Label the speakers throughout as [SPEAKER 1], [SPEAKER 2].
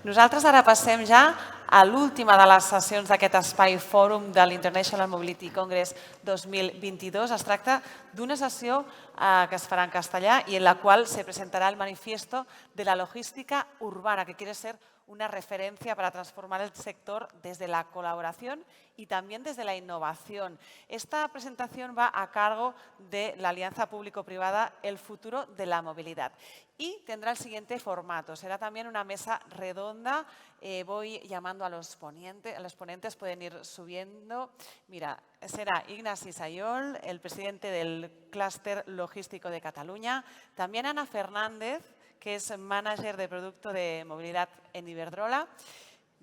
[SPEAKER 1] Nosaltres ara passem ja a l'última de les sessions d'aquest espai fòrum de l'International Mobility Congress 2022. Es tracta d'una sessió que es farà en castellà y en la cual se presentará el manifiesto de la logística urbana, que quiere ser una referencia para transformar el sector desde la colaboración y también desde la innovación. Esta presentación va a cargo de la alianza público-privada El Futuro de la Movilidad y tendrá el siguiente formato. Será también una mesa redonda. Voy llamando a los ponentes, pueden ir subiendo. Mira, será Ignasi Sayol, el presidente del Clúster Logístico de Cataluña, también Ana Fernández, que es manager de producto de movilidad en Iberdrola,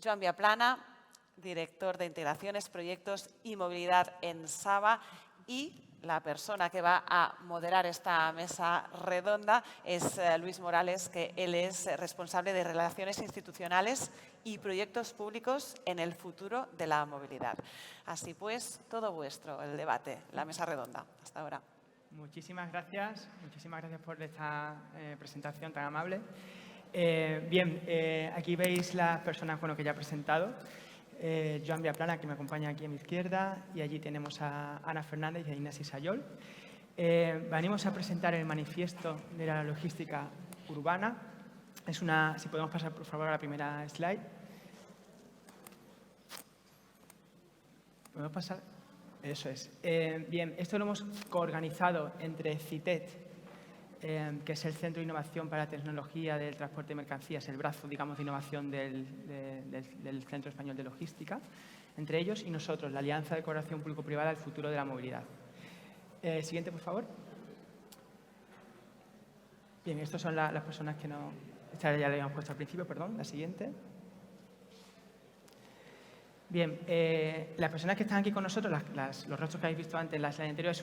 [SPEAKER 1] Joan Viaplana, director de integraciones, proyectos y movilidad en Saba, y la persona que va a moderar esta mesa redonda es Luis Morales, que él es responsable de Relaciones Institucionales y Proyectos Públicos en el Futuro de la Movilidad. Así pues, todo vuestro, el debate, la mesa redonda. Hasta ahora.
[SPEAKER 2] Muchísimas gracias por esta presentación tan amable. Aquí veis las personas que ya he presentado. Joan Viaplana, que me acompaña aquí a mi izquierda, y allí tenemos a Ana Fernández y a Ignasi Sayol. Venimos a presentar el manifiesto de la logística urbana. Si podemos pasar por favor a la primera slide. ¿Podemos pasar? Eso es. Esto lo hemos coorganizado entre CITET, que es el Centro de Innovación para la Tecnología del Transporte de Mercancías, el brazo, digamos, de innovación del Centro Español de Logística, entre ellos, y nosotros, la Alianza de Colaboración Público-Privada El Futuro de la Movilidad. Siguiente, por favor. Bien, estas son las personas que no... Esta ya la habíamos puesto al principio, perdón. La siguiente. Bien, las personas que están aquí con nosotros, los rostros que habéis visto antes en la slide anterior, es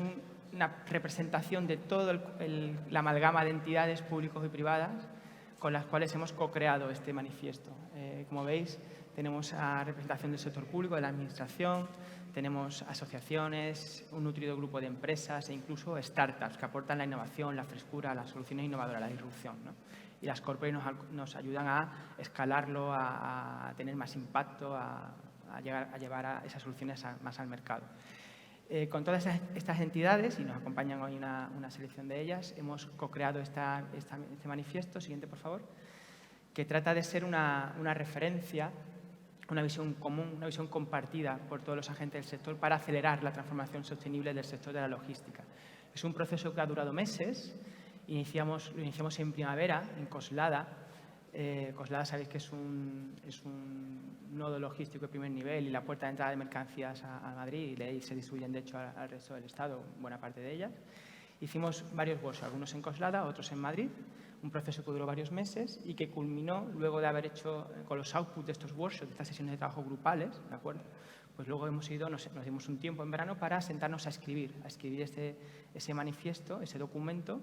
[SPEAKER 2] una representación de toda la amalgama de entidades públicas y privadas con las cuales hemos co-creado este manifiesto. Como veis, tenemos a representación del sector público, de la administración, tenemos asociaciones, un nutrido grupo de empresas e incluso startups que aportan la innovación, la frescura, las soluciones innovadoras, la disrupción, ¿no? Y las corporates nos ayudan a escalarlo, a tener más impacto, a llevar a esas soluciones más al mercado. Con todas estas entidades, y nos acompañan hoy una selección de ellas, hemos co-creado este manifiesto, siguiente por favor, que trata de ser una referencia, una visión común, una visión compartida por todos los agentes del sector para acelerar la transformación sostenible del sector de la logística. Es un proceso que ha durado meses. Lo iniciamos en primavera, en Coslada. Coslada sabéis que es un nodo logístico de primer nivel y la puerta de entrada de mercancías a Madrid, y de ahí se distribuyen de hecho al resto del Estado, buena parte de ellas. Hicimos varios workshops, algunos en Coslada, otros en Madrid, un proceso que duró varios meses y que culminó luego de haber hecho con los outputs de estos workshops, de estas sesiones de trabajo grupales, ¿de acuerdo? Pues luego nos dimos un tiempo en verano para sentarnos a escribir ese manifiesto, ese documento,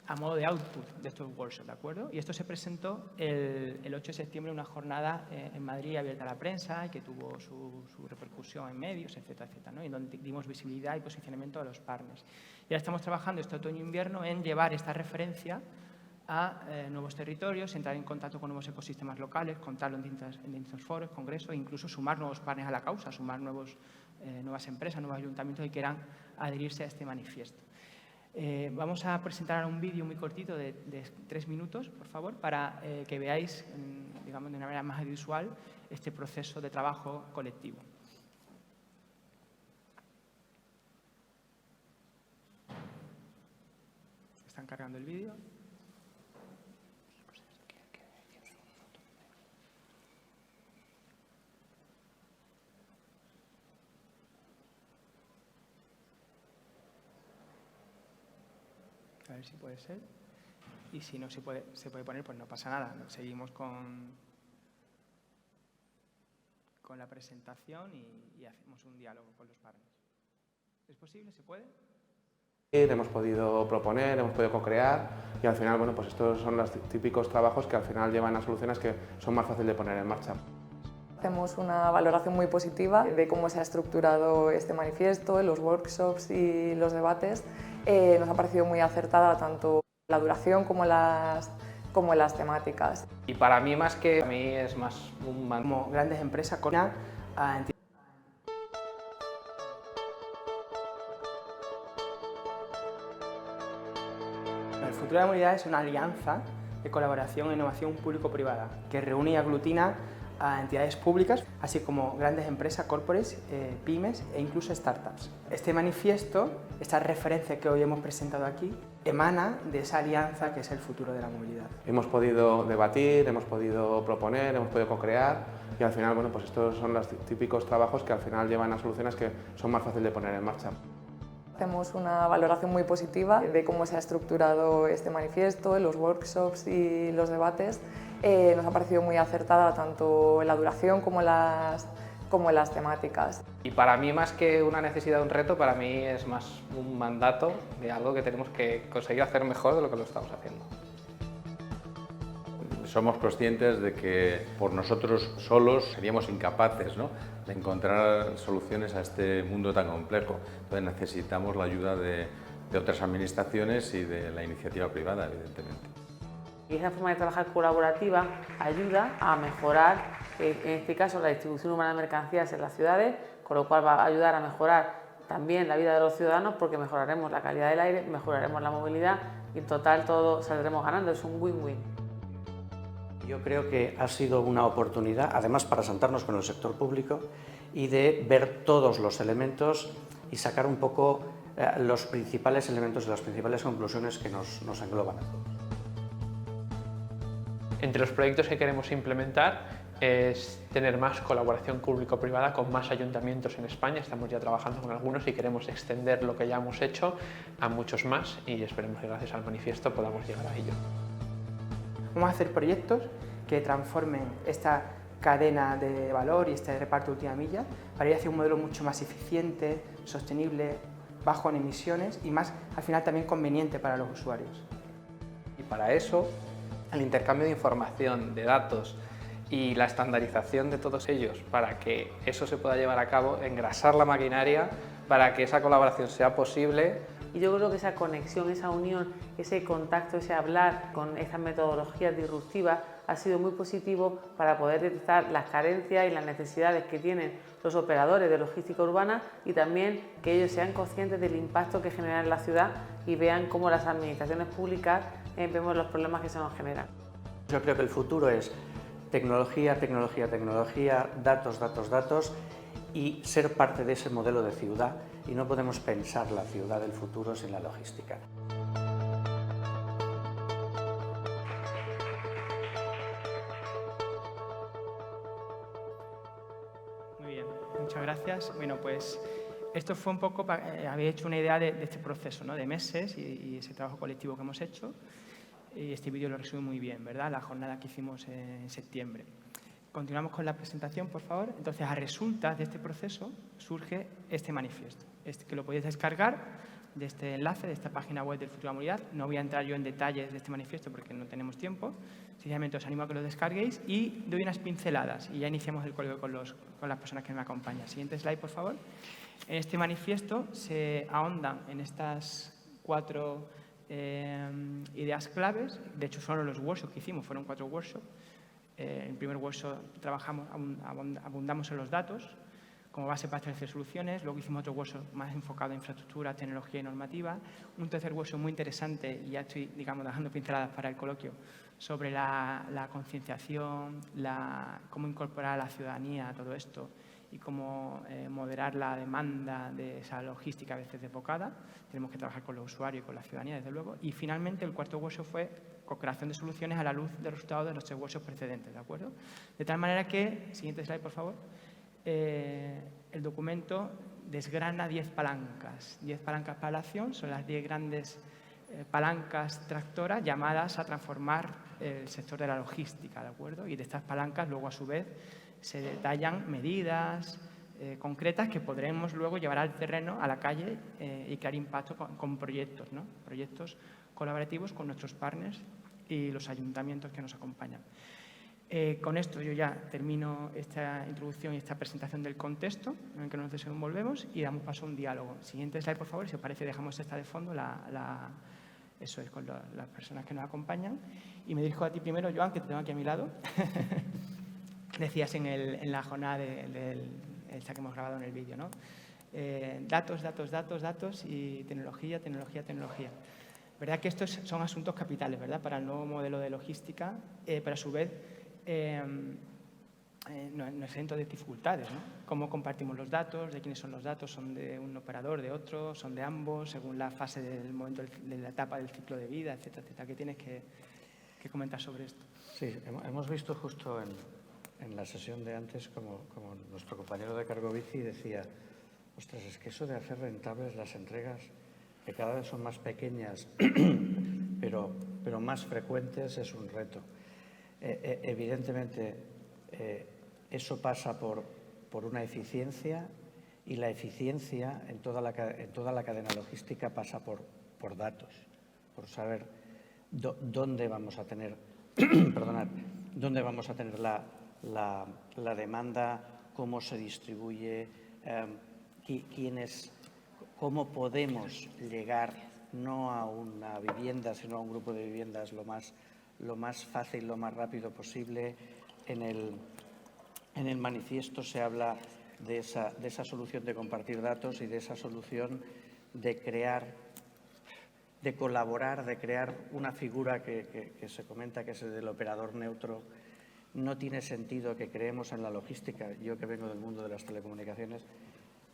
[SPEAKER 2] a modo de output de estos workshops, ¿de acuerdo? Y esto se presentó el 8 de septiembre en una jornada en Madrid abierta a la prensa y que tuvo su repercusión en medios, etcétera, etcétera, ¿no? Y donde dimos visibilidad y posicionamiento a los partners. Y ahora estamos trabajando este otoño-invierno en llevar esta referencia a nuevos territorios, entrar en contacto con nuevos ecosistemas locales, contarlo en distintos foros, congresos e incluso sumar nuevos partners a la causa, sumar nuevas empresas, nuevos ayuntamientos que quieran adherirse a este manifiesto. Vamos a presentar un vídeo muy cortito de 3 minutos, por favor, para que veáis, digamos, de una manera más visual este proceso de trabajo colectivo. ¿Están cargando el vídeo? A ver si puede ser. Y si no se puede poner, pues no pasa nada. Seguimos con la presentación y hacemos un diálogo con los partners. ¿Es posible? ¿Se puede?
[SPEAKER 3] Hemos podido proponer, hemos podido co-crear y al final, bueno, pues estos son los típicos trabajos que al final llevan a soluciones que son más fáciles de poner en marcha.
[SPEAKER 4] Hacemos una valoración muy positiva de cómo se ha estructurado este manifiesto, los workshops y los debates. Nos ha parecido muy acertada tanto la duración como las como las temáticas.
[SPEAKER 5] Y para mí, más que a mí, es más un
[SPEAKER 2] Como grandes empresas con a entidades. El futuro de la movilidad es una alianza de colaboración e innovación público-privada que reúne y aglutina a entidades públicas, así como grandes empresas, corporates, pymes e incluso startups. Este manifiesto, esta referencia que hoy hemos presentado aquí, emana de esa alianza que es el futuro de la movilidad.
[SPEAKER 3] Hemos podido debatir, hemos podido proponer, hemos podido co-crear y al final, bueno, pues estos son los típicos trabajos que al final llevan a soluciones que son más fáciles de poner en marcha.
[SPEAKER 4] Hacemos una valoración muy positiva de cómo se ha estructurado este manifiesto, los workshops y los debates. Nos ha parecido muy acertada tanto la duración como las temáticas.
[SPEAKER 5] Y para mí, más que una necesidad o un reto, para mí es más un mandato de algo que tenemos que conseguir hacer mejor de lo que lo estamos haciendo.
[SPEAKER 6] Somos conscientes de que por nosotros solos seríamos incapaces, ¿no?, de encontrar soluciones a este mundo tan complejo. Entonces necesitamos la ayuda de otras administraciones y de la iniciativa privada, evidentemente.
[SPEAKER 7] Y esa forma de trabajar colaborativa ayuda a mejorar, en este caso, la distribución urbana de mercancías en las ciudades, con lo cual va a ayudar a mejorar también la vida de los ciudadanos porque mejoraremos la calidad del aire, mejoraremos la movilidad y en total todos saldremos ganando, es un win-win.
[SPEAKER 8] Yo creo que ha sido una oportunidad, además, para sentarnos con el sector público y de ver todos los elementos y sacar un poco los principales elementos y las principales conclusiones que nos engloban a todos.
[SPEAKER 9] Entre los proyectos que queremos implementar es tener más colaboración público-privada con más ayuntamientos en España. Estamos ya trabajando con algunos y queremos extender lo que ya hemos hecho a muchos más y esperemos que gracias al manifiesto podamos llegar a ello.
[SPEAKER 2] Vamos a hacer proyectos que transformen esta cadena de valor y este reparto de última milla para ir hacia un modelo mucho más eficiente, sostenible, bajo en emisiones y más, al final, también conveniente para los usuarios.
[SPEAKER 5] Y para eso, el intercambio de información, de datos y la estandarización de todos ellos para que eso se pueda llevar a cabo, engrasar la maquinaria para que esa colaboración sea posible.
[SPEAKER 7] Y yo creo que esa conexión, esa unión, ese contacto, ese hablar con estas metodologías disruptivas ha sido muy positivo para poder detectar las carencias y las necesidades que tienen los operadores de logística urbana y también que ellos sean conscientes del impacto que generan en la ciudad y vean cómo las administraciones públicas vemos los problemas que se nos generan.
[SPEAKER 8] Yo creo que el futuro es tecnología, tecnología, tecnología, datos, datos, datos y ser parte de ese modelo de ciudad. Y no podemos pensar la ciudad del futuro sin la logística.
[SPEAKER 2] Muy bien, muchas gracias. Bueno, pues esto fue un poco, había hecho una idea de este proceso, ¿no?, de meses y ese trabajo colectivo que hemos hecho. Y este vídeo lo resume muy bien, ¿verdad?, la jornada que hicimos en septiembre. Continuamos con la presentación, por favor. Entonces, a resultas de este proceso surge este manifiesto, que lo podéis descargar de este enlace, de esta página web del Futuro de la Movilidad. No voy a entrar yo en detalles de este manifiesto porque no tenemos tiempo. Sencillamente os animo a que lo descarguéis y doy unas pinceladas y ya iniciamos el código con las personas que me acompañan. Siguiente slide, por favor. En este manifiesto se ahondan en estas 4 ideas claves. De hecho, solo los workshops que hicimos fueron 4 workshops. En el primer workshop abundamos en los datos como base para establecer soluciones. Luego hicimos otro workshop más enfocado en infraestructura, tecnología y normativa. Un tercer workshop muy interesante, y ya estoy, digamos, dejando pinceladas para el coloquio, sobre la concienciación, cómo incorporar a la ciudadanía a todo esto y cómo moderar la demanda de esa logística a veces desbocada. Tenemos que trabajar con los usuarios y con la ciudadanía, desde luego. Y finalmente, el cuarto workshop fue co-creación de soluciones a la luz de los resultados de los 3 workshops precedentes, ¿de acuerdo? De tal manera que, siguiente slide, por favor, el documento desgrana 10 palancas. 10 palancas para la acción, son las 10 grandes palancas tractoras llamadas a transformar el sector de la logística, ¿de acuerdo? Y de estas palancas, luego, a su vez, se detallan medidas concretas que podremos luego llevar al terreno, a la calle, y crear impacto con proyectos, ¿no? Proyectos colaborativos con nuestros partners y los ayuntamientos que nos acompañan. Con esto yo ya termino esta introducción y esta presentación del contexto en el que nos desenvolvemos y damos paso a un diálogo. Siguiente slide, por favor. Si os parece, dejamos esta de fondo, la Eso es con las personas que nos acompañan. Y me dirijo a ti primero, Joan, que te tengo aquí a mi lado. Decías en la jornada esta que hemos grabado en el vídeo, ¿no? Datos, datos, datos, datos y tecnología, tecnología, tecnología. ¿Verdad que estos son asuntos capitales, ¿verdad? Para el nuevo modelo de logística, pero a su vez no es exento de dificultades, ¿no? ¿Cómo compartimos los datos? ¿De quiénes son los datos? ¿Son de un operador, de otro? ¿Son de ambos? Según la fase del momento, de la etapa del ciclo de vida, etcétera, etcétera. ¿Qué tienes que comentar sobre esto?
[SPEAKER 8] Sí, hemos visto justo en la sesión de antes como nuestro compañero de Cargobici decía, ostras, es que eso de hacer rentables las entregas, que cada vez son más pequeñas, pero más frecuentes, es un reto. Evidentemente, eso pasa por una eficiencia, y la eficiencia en toda la cadena logística pasa por datos, por saber dónde vamos a tener, perdonad, dónde vamos a tener la demanda, cómo se distribuye, cómo podemos llegar no a una vivienda, sino a un grupo de viviendas lo más fácil, lo más rápido posible. En el manifiesto se habla de esa solución de compartir datos y de esa solución de crear, de colaborar, de crear una figura que se comenta que es el del operador neutro. No tiene sentido que creemos en la logística, yo que vengo del mundo de las telecomunicaciones,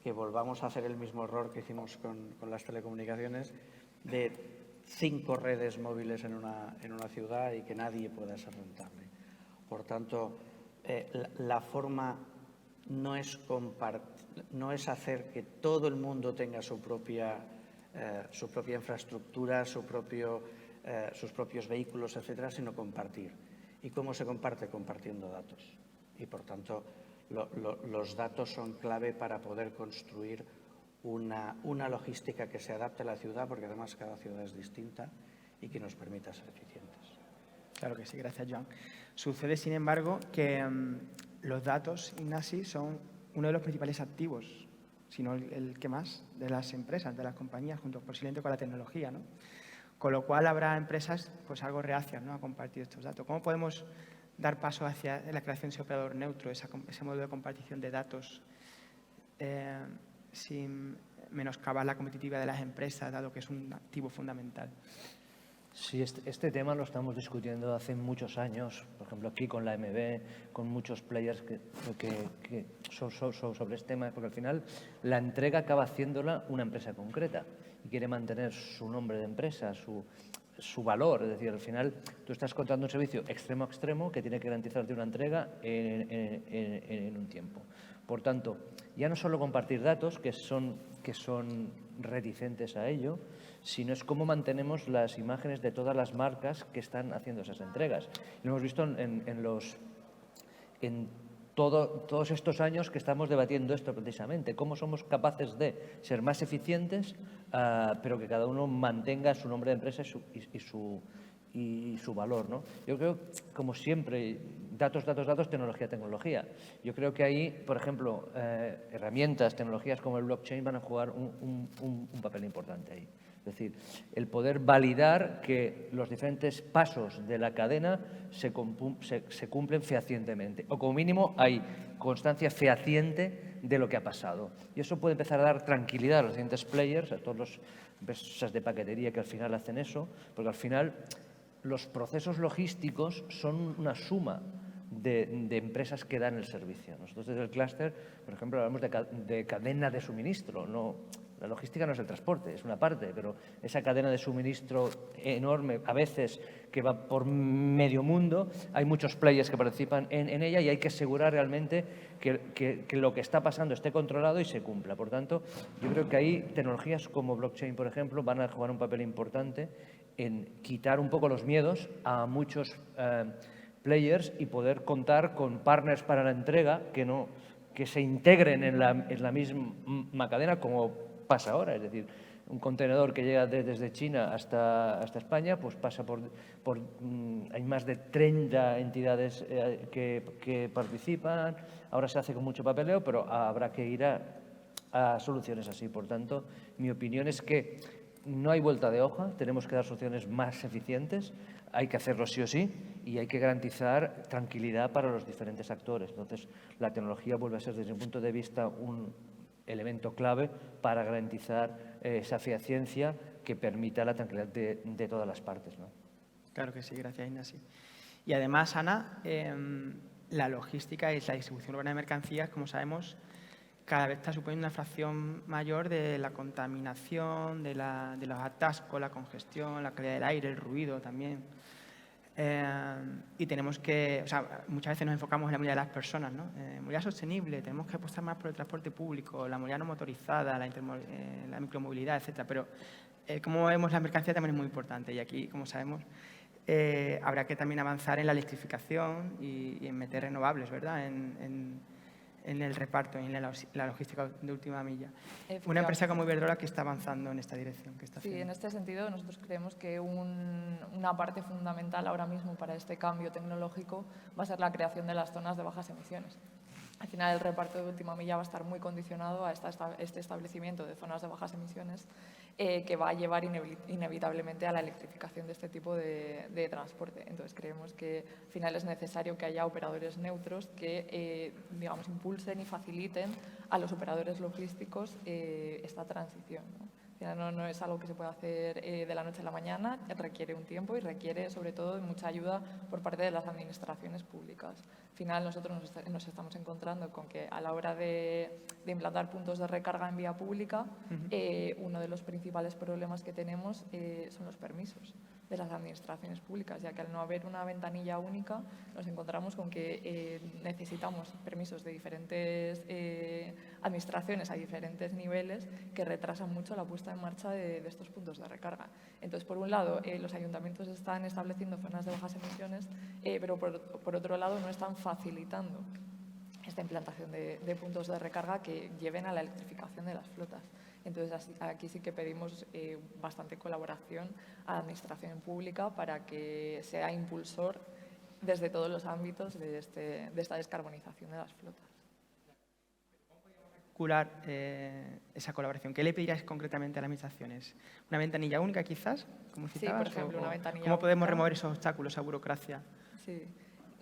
[SPEAKER 8] que volvamos a hacer el mismo error que hicimos con las telecomunicaciones de 5 redes móviles en una ciudad y que nadie pueda ser rentable. Por tanto, la forma no es hacer que todo el mundo tenga su propia infraestructura, sus propios vehículos, etcétera, sino compartir. ¿Y cómo se comparte? Compartiendo datos. Y, por tanto, los datos son clave para poder construir una logística que se adapte a la ciudad, porque además cada ciudad es distinta y que nos permita ser eficientes.
[SPEAKER 2] Claro que sí, gracias, Joan. Sucede, sin embargo, que los datos, Ignasi, son uno de los principales activos, si no el que más, de las empresas, de las compañías, junto posiblemente con la tecnología, ¿no? Con lo cual habrá empresas pues algo reacias, ¿no?, a compartir estos datos. ¿Cómo podemos dar paso hacia la creación de ese operador neutro, ese modelo de compartición de datos, sin menoscabar la competitividad de las empresas, dado que es un activo fundamental?
[SPEAKER 10] Sí, este tema lo estamos discutiendo hace muchos años, por ejemplo aquí con la AMB, con muchos players que son sobre este tema, porque al final la entrega acaba haciéndola una empresa concreta y quiere mantener su nombre de empresa, su valor. Es decir, al final tú estás contratando un servicio extremo a extremo que tiene que garantizarte una entrega en un tiempo. Por tanto, ya no solo compartir datos, que son reticentes a ello, sino es cómo mantenemos las imágenes de todas las marcas que están haciendo esas entregas. Lo hemos visto en todos estos años que estamos debatiendo esto precisamente, cómo somos capaces de ser más eficientes, pero que cada uno mantenga su nombre de empresa y su valor, ¿no? Yo creo, como siempre, datos, datos, datos, tecnología, tecnología. Yo creo que ahí, por ejemplo, herramientas, tecnologías como el blockchain van a jugar un papel importante ahí. Es decir, el poder validar que los diferentes pasos de la cadena se cumplen fehacientemente, o como mínimo hay constancia fehaciente de lo que ha pasado. Y eso puede empezar a dar tranquilidad a los diferentes players, a todas las empresas de paquetería que al final hacen eso, porque al final los procesos logísticos son una suma de empresas que dan el servicio. Nosotros desde el clúster, por ejemplo, hablamos de cadena de suministro. La logística no es el transporte, es una parte, pero esa cadena de suministro enorme, a veces que va por medio mundo, hay muchos players que participan en ella y hay que asegurar realmente que lo que está pasando esté controlado y se cumpla. Por tanto, yo creo que ahí tecnologías como blockchain, por ejemplo, van a jugar un papel importante en quitar un poco los miedos a muchos players y poder contar con partners para la entrega que se integren en la misma cadena, como pasa ahora. Es decir, un contenedor que llega desde China hasta España, pues pasa hay más de 30 entidades que participan. Ahora se hace con mucho papeleo, pero habrá que ir a soluciones así. Por tanto, mi opinión es que no hay vuelta de hoja, tenemos que dar soluciones más eficientes, hay que hacerlo sí o sí y hay que garantizar tranquilidad para los diferentes actores. Entonces, la tecnología vuelve a ser, desde mi punto de vista, un elemento clave para garantizar esa eficiencia que permita la tranquilidad de todas las partes, ¿no?
[SPEAKER 2] Claro que sí, gracias Ignasi. Y además, Ana, la logística y la distribución urbana de mercancías, como sabemos, cada vez está suponiendo una fracción mayor de la contaminación, de los atascos, la congestión, la calidad del aire, el ruido también. Y tenemos que, o sea, muchas veces nos enfocamos en la movilidad de las personas, ¿no? Movilidad sostenible, tenemos que apostar más por el transporte público, la movilidad no motorizada, la micromovilidad, etcétera. Pero como vemos, la mercancía también es muy importante y aquí, como sabemos, habrá que también avanzar en la electrificación y en meter renovables, ¿verdad? En el reparto y en la logística de última milla. Una empresa como Iberdrola que está avanzando en esta dirección.
[SPEAKER 4] Sí, en este sentido nosotros creemos que una parte fundamental ahora mismo para este cambio tecnológico va a ser la creación de las zonas de bajas emisiones. Al final el reparto de última milla va a estar muy condicionado a este establecimiento de zonas de bajas emisiones que va a llevar inevitablemente a la electrificación de este tipo de transporte. Entonces creemos que al final es necesario que haya operadores neutros que digamos, impulsen y faciliten a los operadores logísticos esta transición, ¿no? No es algo que se pueda hacer de la noche a la mañana, requiere un tiempo y requiere sobre todo mucha ayuda por parte de las administraciones públicas. Al final nosotros nos estamos encontrando con que a la hora de implantar puntos de recarga en vía pública, uno de los principales problemas que tenemos son los permisos de las administraciones públicas, ya que al no haber una ventanilla única nos encontramos con que necesitamos permisos de diferentes administraciones a diferentes niveles que retrasan mucho la puesta en marcha de estos puntos de recarga. Entonces, por un lado, los ayuntamientos están estableciendo zonas de bajas emisiones, pero por otro lado no están facilitando esta implantación de puntos de recarga que lleven a la electrificación de las flotas. Entonces, aquí sí que pedimos bastante colaboración a la administración pública para que sea impulsor desde todos los ámbitos de esta descarbonización de las flotas.
[SPEAKER 2] Esa colaboración. ¿Qué le pedirías concretamente a las administraciones? ¿Una ventanilla única quizás? Como citabas,
[SPEAKER 4] sí, por ejemplo, una ventanilla
[SPEAKER 2] ¿cómo podemos
[SPEAKER 4] única?
[SPEAKER 2] remover esos obstáculos, esa burocracia?
[SPEAKER 4] Sí.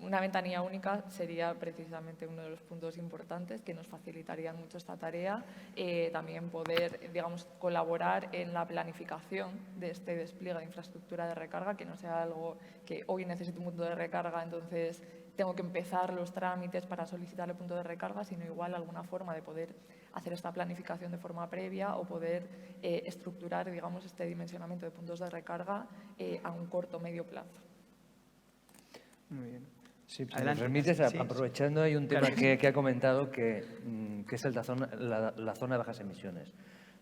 [SPEAKER 4] Una ventanilla única sería precisamente uno de los puntos importantes que nos facilitarían mucho esta tarea. También poder, digamos, colaborar en la planificación de este despliegue de infraestructura de recarga, que no sea algo que hoy necesito un punto de recarga, entonces tengo que empezar los trámites para solicitar el punto de recarga, sino igual alguna forma de poder hacer esta planificación de forma previa o poder estructurar, digamos, este dimensionamiento de puntos de recarga a un corto o medio plazo.
[SPEAKER 2] Muy bien.
[SPEAKER 10] Sí, si me permites, aprovechando, hay un tema que ha comentado que es la zona de bajas emisiones.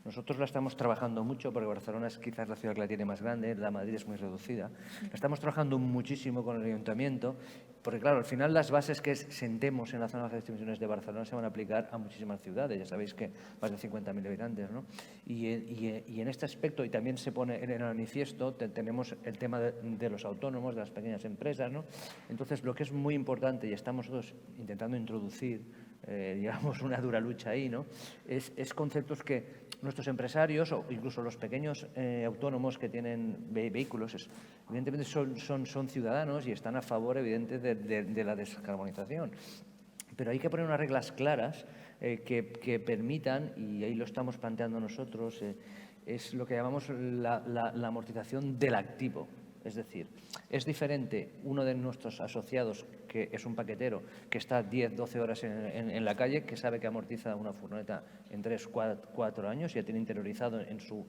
[SPEAKER 10] Nosotros la estamos trabajando mucho, porque Barcelona es quizás la ciudad que la tiene más grande, la Madrid es muy reducida. La estamos trabajando muchísimo con el ayuntamiento, porque claro, al final las bases que sentemos en la zona de bajas emisiones de Barcelona se van a aplicar a muchísimas ciudades, ya sabéis que más de 50.000 habitantes, ¿no? Y en este aspecto, y también se pone en el manifiesto, tenemos el tema de los autónomos, de las pequeñas empresas, ¿no? Entonces, lo que es muy importante, y estamos nosotros intentando introducir, digamos, una dura lucha ahí, ¿no? Es conceptos que nuestros empresarios o incluso los pequeños autónomos que tienen vehículos, evidentemente son ciudadanos y están a favor, evidentemente, de la descarbonización. Pero hay que poner unas reglas claras que permitan, y ahí lo estamos planteando nosotros, es lo que llamamos la amortización del activo. Es decir, es diferente uno de nuestros asociados, que es un paquetero, que está 10, 12 horas en la calle, que sabe que amortiza una furgoneta en 3, 4 años, y ya tiene interiorizado en su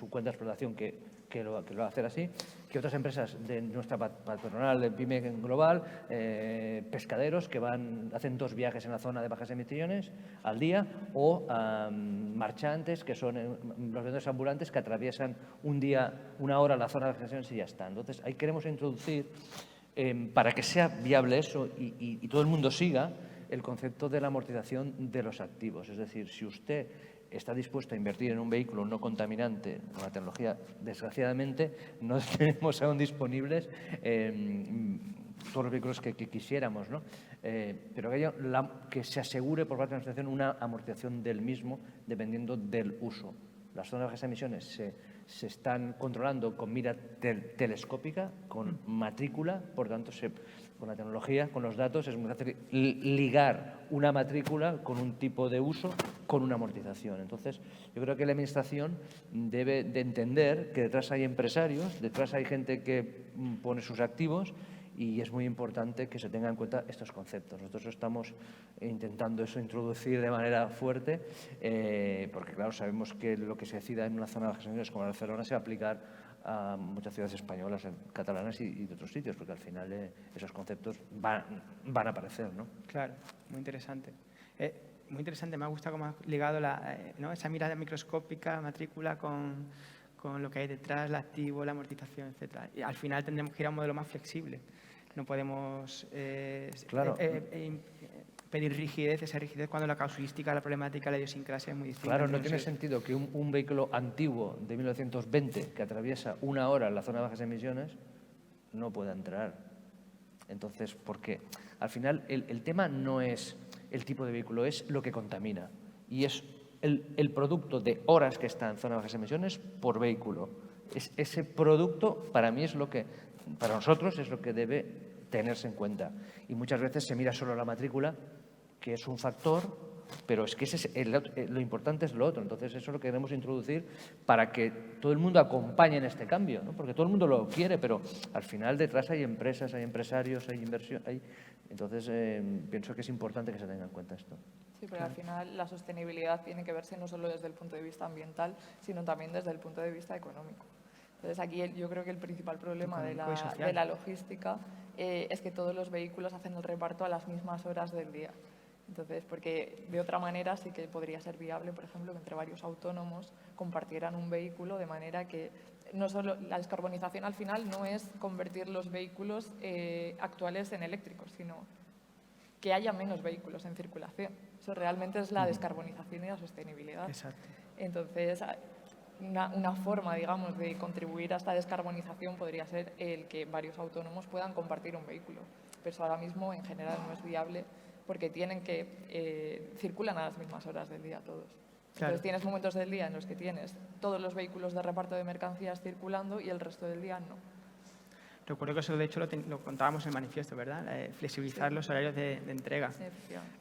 [SPEAKER 10] cuenta de explotación que lo va a hacer así, que otras empresas de nuestra patronal, de PYME Global, pescaderos que hacen 2 viajes en la zona de bajas emisiones al día, o marchantes, que son los vendedores ambulantes que atraviesan un día, una hora la zona de bajas emisiones y ya está. Entonces, ahí queremos introducir, para que sea viable eso y todo el mundo siga, el concepto de la amortización de los activos. Es decir, si usted está dispuesto a invertir en un vehículo no contaminante, una tecnología, desgraciadamente, no tenemos aún disponibles todos los vehículos que quisiéramos, ¿no? Pero que se asegure por parte de la administración una amortización del mismo dependiendo del uso. Las zonas de bajas emisiones se están controlando con mira telescópica, con matrícula, por tanto, con la tecnología, con los datos, es muy fácil ligar una matrícula con un tipo de uso, con una amortización. Entonces, yo creo que la Administración debe de entender que detrás hay empresarios, detrás hay gente que pone sus activos, y es muy importante que se tengan en cuenta estos conceptos. Nosotros estamos intentando introducir de manera fuerte, porque claro, sabemos que lo que se decida en una zona de bajas emisiones como Barcelona se va a aplicar a muchas ciudades españolas, catalanas y de otros sitios, porque al final esos conceptos van a aparecer, ¿no?
[SPEAKER 2] Claro, muy interesante. Muy interesante, me ha gustado cómo has ligado ¿no? esa mirada microscópica, matrícula, con lo que hay detrás, el activo, la amortización, etc. Y al final tendremos que ir a un modelo más flexible. No podemos pedir rigidez, esa rigidez cuando la casuística, la problemática, la idiosincrasia es muy distinta.
[SPEAKER 10] Claro, no tiene sentido que un vehículo antiguo de 1920 que atraviesa 1 hora en la zona de bajas emisiones no pueda entrar. Entonces, porque al final el tema no es el tipo de vehículo, es lo que contamina. Y es el producto de horas que está en zona de bajas emisiones por vehículo. Ese producto, para mí, para nosotros es lo que debe tenerse en cuenta. Y muchas veces se mira solo la matrícula, que es un factor, pero es que lo importante es lo otro. Entonces, eso es lo que queremos introducir para que todo el mundo acompañe en este cambio, ¿no? Porque todo el mundo lo quiere, pero al final detrás hay empresas, hay empresarios, hay inversión. Entonces, pienso que es importante que se tenga en cuenta esto.
[SPEAKER 4] Sí, pero al final la sostenibilidad tiene que verse no solo desde el punto de vista ambiental, sino también desde el punto de vista económico. Entonces, aquí yo creo que el principal problema de la logística es que todos los vehículos hacen el reparto a las mismas horas del día. Entonces, porque de otra manera sí que podría ser viable, por ejemplo, que entre varios autónomos compartieran un vehículo, de manera que no solo la descarbonización al final no es convertir los vehículos actuales en eléctricos, sino que haya menos vehículos en circulación. Eso realmente es la descarbonización y la sostenibilidad.
[SPEAKER 2] Exacto.
[SPEAKER 4] Entonces, una forma, digamos, de contribuir a esta descarbonización podría ser el que varios autónomos puedan compartir un vehículo. Pero eso ahora mismo, en general, no es viable porque circulan a las mismas horas del día todos.
[SPEAKER 2] Claro.
[SPEAKER 4] Entonces, tienes momentos del día en los que tienes todos los vehículos de reparto de mercancías circulando y el resto del día no.
[SPEAKER 2] Recuerdo que eso, de hecho, lo contábamos en el manifiesto, ¿verdad? Flexibilizar los horarios de entrega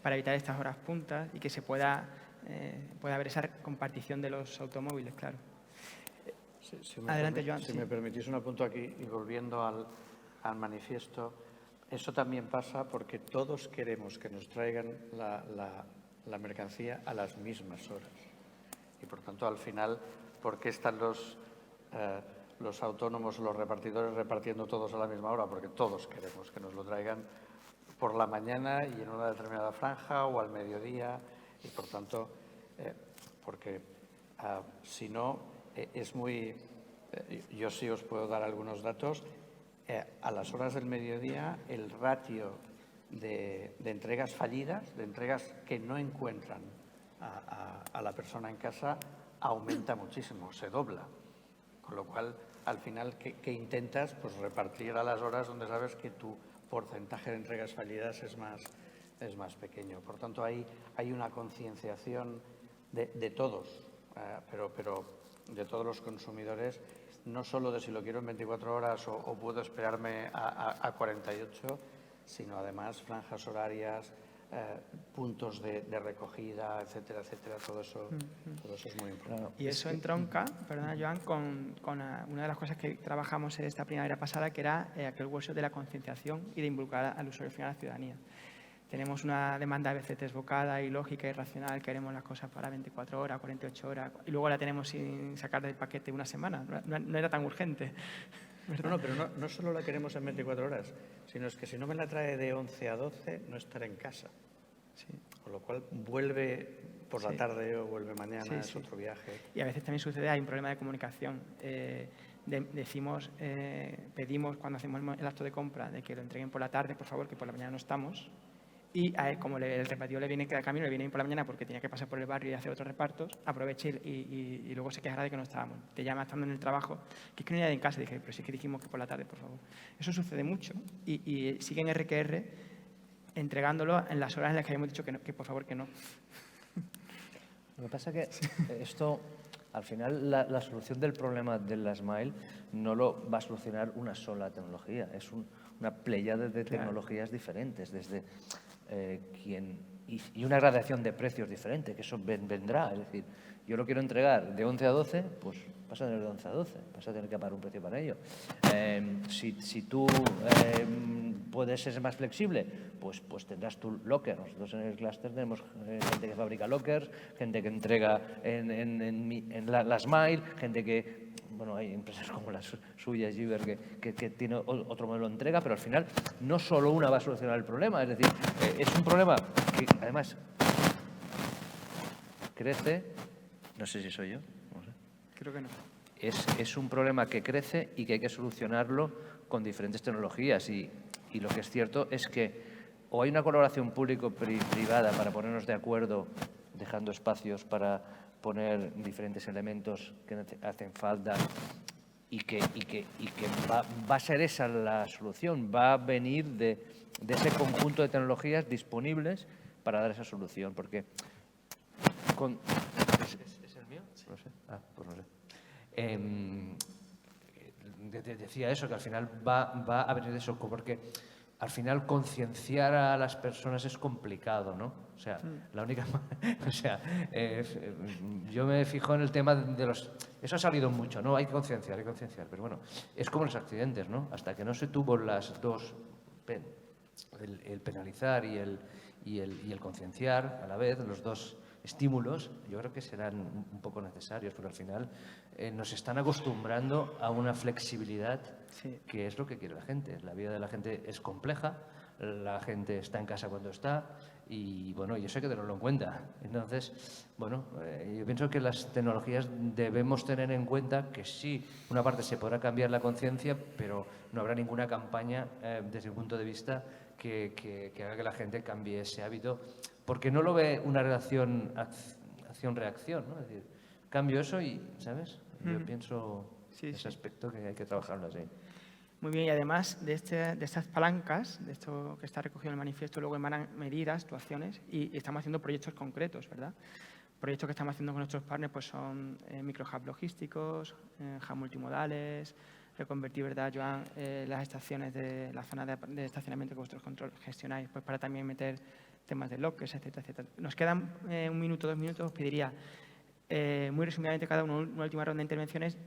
[SPEAKER 2] para evitar estas horas puntas y que se pueda haber esa compartición de los automóviles, claro. Adelante, Joan.
[SPEAKER 8] Si me permitís un apunto aquí y volviendo al manifiesto, eso también pasa porque todos queremos que nos traigan la mercancía a las mismas horas. Y, por tanto, al final, ¿por qué están los autónomos o los repartidores repartiendo todos a la misma hora? Porque todos queremos que nos lo traigan por la mañana y en una determinada franja o al mediodía. Y, por tanto, porque si no, es muy... yo sí os puedo dar algunos datos. A las horas del mediodía, el ratio de entregas fallidas, de entregas que no encuentran a la persona en casa, aumenta muchísimo, se dobla. Con lo cual, al final, ¿qué intentas? Pues repartir a las horas donde sabes que tu porcentaje de entregas fallidas es más pequeño. Por tanto, hay una concienciación de todos, pero de todos los consumidores, no solo de si lo quiero en 24 horas o puedo esperarme a 48, sino además franjas horarias, puntos de recogida, etcétera, etcétera. Todo eso es muy importante.
[SPEAKER 2] Y eso entronca, perdona, Joan, con una de las cosas que trabajamos en esta primavera pasada, que era aquel workshop de la concienciación y de involucrar al usuario final, a la ciudadanía. Tenemos una demanda a veces desbocada y lógica y racional, queremos las cosas para 24 horas, 48 horas, y luego la tenemos sin sacar del paquete una semana. No era tan urgente.
[SPEAKER 8] No, pero no solo la queremos en 24 horas, sino es que si no me la trae de 11 a 12, no estaré en casa.
[SPEAKER 2] Sí.
[SPEAKER 8] Con lo cual, vuelve por la tarde o vuelve mañana, es otro viaje.
[SPEAKER 2] Y a veces también sucede, hay un problema de comunicación. Pedimos cuando hacemos el acto de compra de que lo entreguen por la tarde, por favor, que por la mañana no estamos. Y a él, como el repartidor le viene cada camino, le viene bien por la mañana porque tenía que pasar por el barrio y hacer otros repartos, aproveche y luego se quejará de que no estábamos. Te llama estando en el trabajo, que es que no hay nadie en casa. Dije, pero sí que dijimos que por la tarde, por favor. Eso sucede mucho y siguen RQR entregándolo en las horas en las que habíamos dicho que por favor que no.
[SPEAKER 10] Lo que pasa es que esto al final la solución del problema del last mile no lo va a solucionar una sola tecnología, es una pléyade de tecnologías diferentes, desde y una gradación de precios diferente, que eso vendrá, es decir, yo lo quiero entregar de 11 a 12, pues vas a tener de 11 a 12, vas a tener que pagar un precio para ello. Si tú puedes ser más flexible, pues tendrás tu locker. Nosotros en el clúster tenemos gente que fabrica lockers, gente que entrega en last mile, gente que, bueno, hay empresas como las suyas, Giver, que tiene otro modelo de entrega, pero al final no solo una va a solucionar el problema, es decir, es un problema que además crece. No sé si soy yo. No sé.
[SPEAKER 2] Creo que no.
[SPEAKER 10] Es un problema que crece y que hay que solucionarlo con diferentes tecnologías. Y lo que es cierto es que o hay una colaboración público-privada para ponernos de acuerdo, dejando espacios para poner diferentes elementos que hacen falta y que va a ser esa la solución. Va a venir de ese conjunto de tecnologías disponibles para dar esa solución. Porque ¿Es el mío? No sé. Pues no sé. Decía eso, que al final va a venir de eso, porque al final concienciar a las personas es complicado, ¿no? O sea, la única... O sea, yo me fijo en el tema de los... Eso ha salido mucho, ¿no? Hay que concienciar, pero bueno, es como los accidentes, ¿no? Hasta que no se tuvo las dos... El penalizar y el concienciar a la vez, los dos estímulos, yo creo que serán un poco necesarios, porque al final nos están acostumbrando a una flexibilidad que es lo que quiere la gente. La vida de la gente es compleja, la gente está en casa cuando está y, bueno, y eso hay que tenerlo en cuenta. Entonces, bueno, yo pienso que las tecnologías debemos tener en cuenta que sí, una parte se podrá cambiar la conciencia, pero no habrá ninguna campaña desde el punto de vista que haga que la gente cambie ese hábito, porque no lo ve una relación acción-reacción, ¿no? Es decir, cambio eso y, ¿sabes? Yo pienso ese aspecto que hay que trabajarlo así.
[SPEAKER 2] Muy bien, y además de estas palancas, de esto que está recogido en el manifiesto, luego emanan medidas, actuaciones, y estamos haciendo proyectos concretos, ¿verdad? Proyectos que estamos haciendo con nuestros partners pues son microhubs logísticos, hubs multimodales, reconvertir, ¿verdad, Joan? Las estaciones de la zona de estacionamiento que vosotros gestionáis, pues para también meter temas de lockers, etcétera, etcétera. Nos quedan 1 minuto, 2 minutos, os pediría muy resumidamente cada uno una última ronda de intervenciones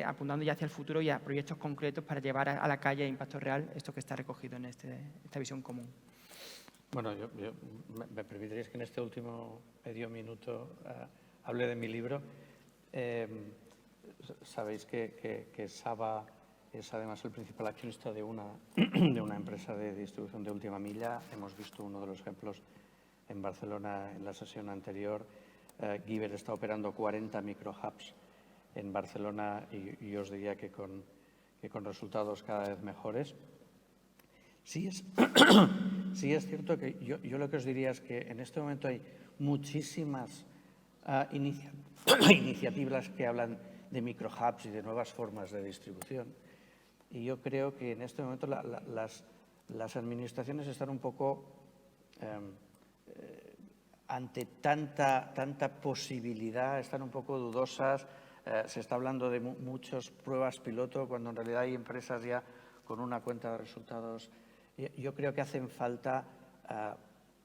[SPEAKER 2] apuntando ya hacia el futuro y a proyectos concretos para llevar a la calle a impacto real esto que está recogido en esta visión común.
[SPEAKER 8] Bueno, me permitiréis que en este último medio minuto hable de mi libro. Sabéis que Saba es además el principal accionista de una empresa de distribución de última milla. Hemos visto uno de los ejemplos en Barcelona en la sesión anterior. Giver está operando 40 microhubs en Barcelona y os diría que con resultados cada vez mejores. Sí es cierto que yo lo que os diría es que en este momento hay muchísimas iniciativas que hablan de microhubs y de nuevas formas de distribución. Y yo creo que en este momento las administraciones están un poco ante tanta posibilidad, están un poco dudosas. Se está hablando de muchas pruebas piloto cuando en realidad hay empresas ya con una cuenta de resultados. Yo creo que hacen falta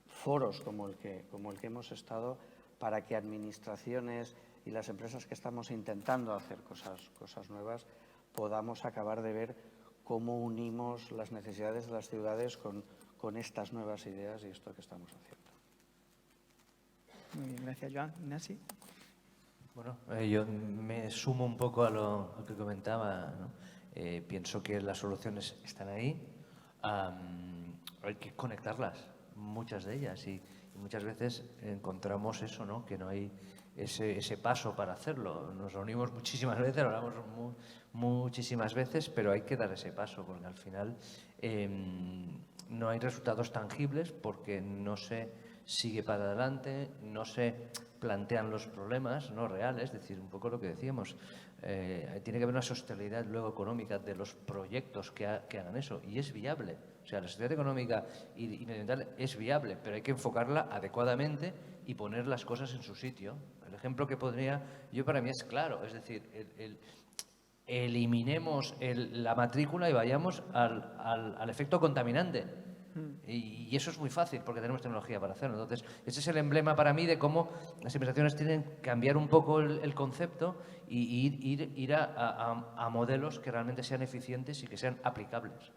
[SPEAKER 8] foros como el que hemos estado para que administraciones y las empresas que estamos intentando hacer cosas nuevas podamos acabar de ver cómo unimos las necesidades de las ciudades con estas nuevas ideas y esto que estamos haciendo.
[SPEAKER 2] Muy bien, gracias, Joan. Ignasi.
[SPEAKER 10] Bueno, yo me sumo un poco a lo que comentaba, ¿no? Pienso que las soluciones están ahí, hay que conectarlas, muchas de ellas, y muchas veces encontramos eso, ¿no? Que no hay ese paso para hacerlo. Nos reunimos muchísimas veces, hablamos muchísimas veces, pero hay que dar ese paso, porque al final no hay resultados tangibles porque no se sigue para adelante, no se plantean los problemas no reales, es decir, un poco lo que decíamos. Tiene que haber una sostenibilidad luego económica de los proyectos que hagan eso, y es viable. O sea, la sostenibilidad económica y medioambiental es viable, pero hay que enfocarla adecuadamente y poner las cosas en su sitio. El ejemplo que podría yo para mí es claro, es decir, eliminemos la matrícula y vayamos al efecto contaminante. Y eso es muy fácil porque tenemos tecnología para hacerlo. Entonces, ese es el emblema para mí de cómo las administraciones tienen que cambiar un poco el concepto y ir a modelos que realmente sean eficientes y que sean aplicables.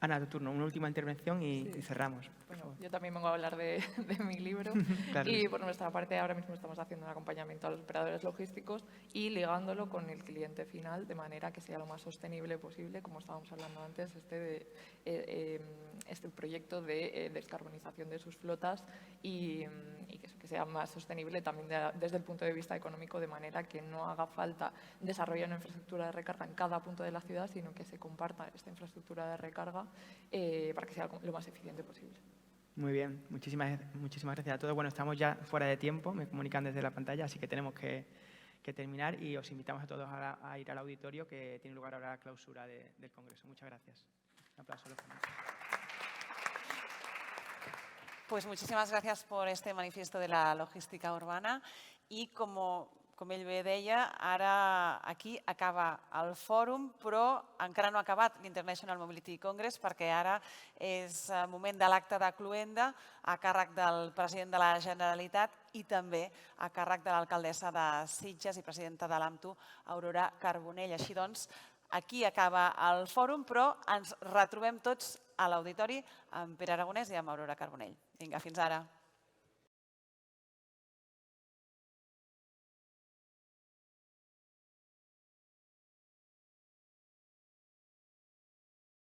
[SPEAKER 2] Ana, tu turno, una última intervención y cerramos.
[SPEAKER 4] Bueno, yo también vengo a hablar de mi libro
[SPEAKER 2] Claro.
[SPEAKER 4] y por nuestra parte ahora mismo estamos haciendo un acompañamiento a los operadores logísticos y ligándolo con el cliente final de manera que sea lo más sostenible posible, como estábamos hablando antes, este proyecto de descarbonización de sus flotas y que sea más sostenible también desde el punto de vista económico, de manera que no haga falta desarrollar una infraestructura de recarga en cada punto de la ciudad, sino que se comparta esta infraestructura de recarga para que sea lo más eficiente posible.
[SPEAKER 2] Muy bien, muchísimas gracias a todos. Bueno, estamos ya fuera de tiempo, me comunican desde la pantalla, así que tenemos que terminar y os invitamos a todos a ir al auditorio que tiene lugar ahora la clausura del Congreso. Muchas gracias. Un aplauso a los ponentes.
[SPEAKER 1] Pues muchísimas gracias por este manifiesto de la logística urbana i com ell bé deia, ara aquí acaba el fòrum, però encara no ha acabat l'International Mobility Congress perquè ara és moment de l'acte de cloenda a càrrec del president de la Generalitat i també a càrrec de l'alcaldessa de Sitges i presidenta de l'AMTU, Aurora Carbonell. Així doncs, aquí acaba el fòrum, però ens retrobem tots a l'auditori amb Pere Aragonès i amb Aurora Carbonell. Vinga, fins ara.